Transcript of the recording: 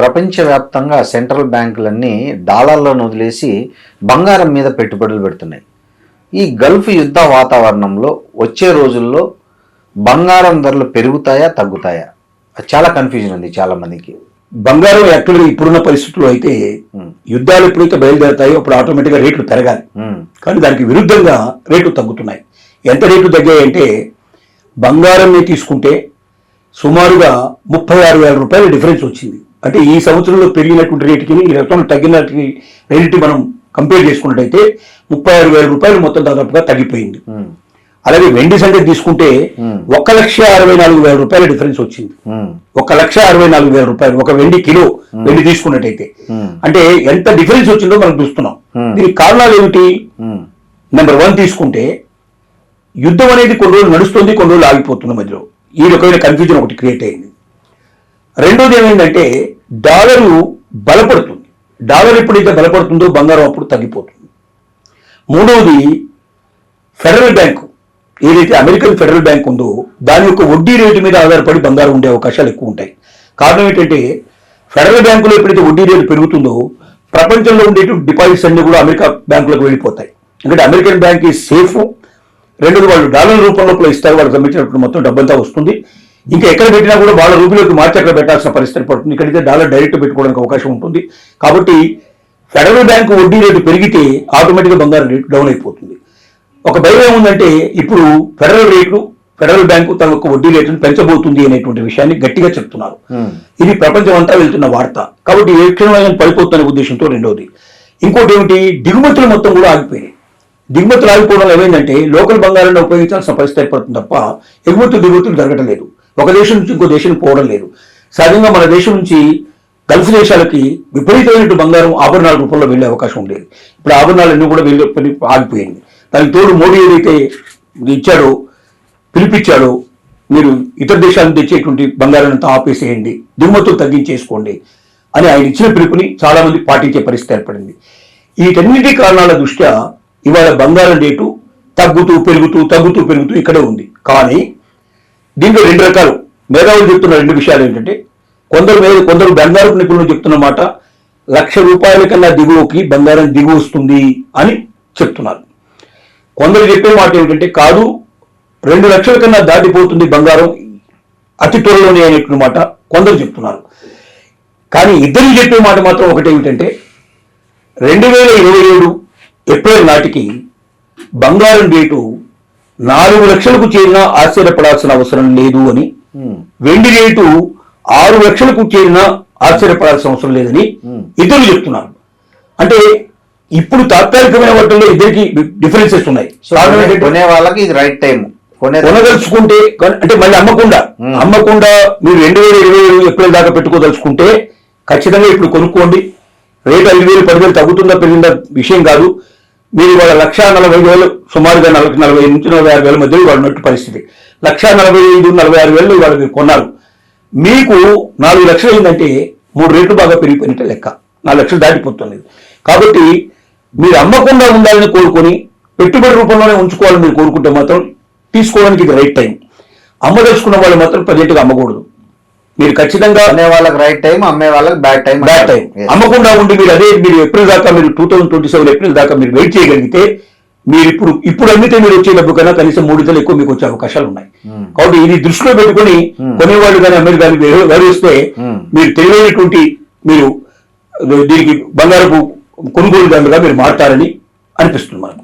ప్రపంచవ్యాప్తంగా సెంట్రల్ బ్యాంకులన్నీ డాలర్లను వదిలేసి బంగారం మీద పెట్టుబడులు పెడుతున్నాయి. ఈ గల్ఫ్ యుద్ధ వాతావరణంలో వచ్చే రోజుల్లో బంగారం ధరలు పెరుగుతాయా తగ్గుతాయా? చాలా కన్ఫ్యూజన్ ఉంది చాలా మందికి. బంగారం యాక్చువల్గా ఇప్పుడున్న పరిస్థితుల్లో అయితే యుద్ధాలు ఎప్పుడైతే బయలుదేరుతాయో అప్పుడు ఆటోమేటిక్గా రేట్లు పెరగాలి. కానీ దానికి విరుద్ధంగా రేట్లు తగ్గుతున్నాయి. ఎంత రేట్లు తగ్గాయంటే బంగారం తీసుకుంటే సుమారుగా 36,000 రూపాయల డిఫరెన్స్ వచ్చింది. అంటే ఈ సంవత్సరంలో పెరిగినటువంటి రేటుకి ఈ రకంలో తగ్గిన రేటు మనం కంపేర్ చేసుకున్నట్టయితే 36,000 రూపాయలు మొత్తం దాదాపుగా తగ్గిపోయింది. అలాగే వెండి సంగతి తీసుకుంటే 1,64,000 రూపాయల డిఫరెన్స్ వచ్చింది. 1,64,000 రూపాయలు ఒక వెండి కిలో వెండి తీసుకున్నట్టయితే అంటే ఎంత డిఫరెన్స్ వచ్చిందో మనం చూస్తున్నాం. దీనికి కారణాలు ఏమిటి? నెంబర్ 1 తీసుకుంటే యుద్ధం అనేది కొన్ని రోజులు నడుస్తుంది, కొన్ని రోజులు ఆగిపోతున్న మధ్యలో ఈ రకమైన కన్ఫ్యూజన్ ఒకటి క్రియేట్ అయింది. రెండోది ఏమైందంటే డాలరు బలపడుతుంది. డాలర్ ఎప్పుడైతే బలపడుతుందో బంగారం అప్పుడు తగ్గిపోతుంది. మూడవది ఫెడరల్ బ్యాంకు ఏదైతే అమెరికన్ ఫెడరల్ బ్యాంక్ ఉందో దాని యొక్క వడ్డీ రేటు మీద ఆధారపడి బంగారం ఉండే అవకాశాలు ఎక్కువ ఉంటాయి. కారణం ఏంటంటే ఫెడరల్ బ్యాంకులో ఎప్పుడైతే వడ్డీ రేటు పెరుగుతుందో ప్రపంచంలో ఉండే డిపాజిట్స్ అన్ని కూడా అమెరికా బ్యాంకులకు వెళ్ళిపోతాయి. ఎందుకంటే అమెరికన్ బ్యాంక్ ఈ సేఫ్. రెండోది వాళ్ళు డాలర్ రూపంలో ఇస్తారు, వాళ్ళకి సంబంధించినప్పుడు మొత్తం డబ్బంతా వస్తుంది. ఇంకా ఎక్కడ పెట్టినా కూడా వాళ్ళ రూపాయలకు మార్చి అక్కడ పెట్టాల్సిన పరిస్థితి పడుతుంది. ఇక్కడైతే డాలర్ డైరెక్ట్ పెట్టుకోవడానికి అవకాశం ఉంటుంది. కాబట్టి ఫెడరల్ బ్యాంకు వడ్డీ రేటు పెరిగితే ఆటోమేటిక్గా బంగారం రేటు డౌన్ అయిపోతుంది. ఒక భయం ఏముందంటే ఇప్పుడు ఫెడరల్ బ్యాంకు తన యొక్క వడ్డీ రేటును పెంచబోతుంది అనేటువంటి విషయాన్ని గట్టిగా చెప్తున్నారు. ఇది ప్రపంచం అంతా వెళ్తున్న వార్త. కాబట్టి ఏ క్షణంలో పడిపోతున్న ఉద్దేశంతో రెండోది. ఇంకోటి ఏమిటి, దిగుమతులు మొత్తం కూడా ఆగిపోయినాయి. దిగుమతులు ఆగిపోవడం ఏమైందంటే లోకల్ బంగారాన్ని ఉపయోగించాల్సిన పరిస్థితి ఏర్పడుతుంది తప్ప దిగుమతులు జరగటం లేదు. ఒక దేశం నుంచి ఇంకో దేశానికి పోవడం లేదు. సహజంగా మన దేశం నుంచి గల్ఫ్ దేశాలకి విపరీతమైన బంగారం ఆభరణాల రూపంలో వెళ్లే అవకాశం ఉండేది. ఇప్పుడు ఆభరణాలన్నీ కూడా ఆగిపోయింది. దానికి తోడు మోడీ ఏదైతే ఇచ్చాడో పిలిపించాడో మీరు ఇతర దేశాల నుంచి తెచ్చేటువంటి బంగారాన్ని అంతా ఆపేసేయండి, దిగుమతులు తగ్గించేసుకోండి అని ఆయన ఇచ్చిన పిలుపుని చాలా మంది పాటించే పరిస్థితి ఏర్పడింది. వీటన్నిటి కారణాల దృష్ట్యా ఇవాళ బంగారం రేటు తగ్గుతూ పెరుగుతూ ఇక్కడే ఉంది. కానీ దీంట్లో రెండు రకాలు మేధావులు చెప్తున్న రెండు విషయాలు ఏంటంటే కొందరు బంగారపు నిపుణులు చెప్తున్న మాట 1,00,000 రూపాయల కన్నా దిగువకి బంగారం దిగు వస్తుంది అని చెప్తున్నారు. కొందరు చెప్పే మాట ఏమిటంటే కాదు 2 లక్షల కన్నా దాటిపోతుంది బంగారం అతి త్వరలోనే అనేటువంటి మాట కొందరు చెప్తున్నారు. కానీ ఇద్దరు చెప్పే మాట మాత్రం ఒకటేమిటంటే 2027 ఏప్రిల్ నాటికి బంగారం రేటు 4 లక్షలకు చేరినా ఆశ్చర్యపడాల్సిన అవసరం లేదు అని, వెండి రేటు 6 లక్షలకు చేరినా ఆశ్చర్యపడాల్సిన అవసరం లేదని ఇద్దరు చెప్తున్నారు. అంటే ఇప్పుడు తాత్కాలికమైన వాటిల్లో ఇద్దరికి డిఫరెన్సెస్ ఉన్నాయి. కొనే వాళ్ళకి ఇది రైట్ టైం. కొనదలుచుకుంటే అంటే మళ్ళీ అమ్మకుండా మీరు 2027 ఏప్రిల్ దాకా పెట్టుకోదలుచుకుంటే ఖచ్చితంగా ఇప్పుడు కొనుక్కోండి. రేటు 5,000 10,000 తగ్గుతుందా పెరిగిందా విషయం కాదు. మీరు వాళ్ళ 1,40,000 సుమారుగా 40 నుంచి 46,000 మధ్యలో వాళ్ళు ఉన్నట్టు పరిస్థితి. 1,45,000 వాళ్ళు మీరు కొన్నారు. మీకు 4 లక్షలు అయిందంటే 3 రేట్లు బాగా పెరిగిపోయినట్టే లెక్క. 4 లక్షలు దాటిపోతుంది. కాబట్టి మీరు అమ్మకుండా ఉండాలని కోరుకొని పెట్టుబడి రూపంలోనే ఉంచుకోవాలని మీరు కోరుకుంటే మాత్రం తీసుకోవడానికి ఇది రైట్ టైం. అమ్మదలుచుకున్న వాళ్ళు మాత్రం ప్రజెంట్గా అమ్మకూడదు. మీరు ఖచ్చితంగా అనే వాళ్ళకి రైట్ టైం, అమ్మే వాళ్ళకి బ్యాడ్ టైం. అమ్మకుండా ఉండి మీరు ఏప్రిల్ దాకా మీరు 2027 ఏప్రిల్ దాకా మీరు వెయిట్ చేయగలిగితే మీరు ఇప్పుడు అమ్మితే మీరు వచ్చే డబ్బు కన్నా కనీసం 3 నెలలు ఎక్కువ మీకు వచ్చే అవకాశాలు ఉన్నాయి. కాబట్టి ఇది దృష్టిలో పెట్టుకుని కొనేవాళ్ళు కానీ అమ్మేది కానీ వ్యవహరిస్తే మీరు తెలియనటువంటి మీరు దీనికి బంగారపు కొనుగోలుదారులుగా మీరు మారుతారని అనిపిస్తుంది మనకు.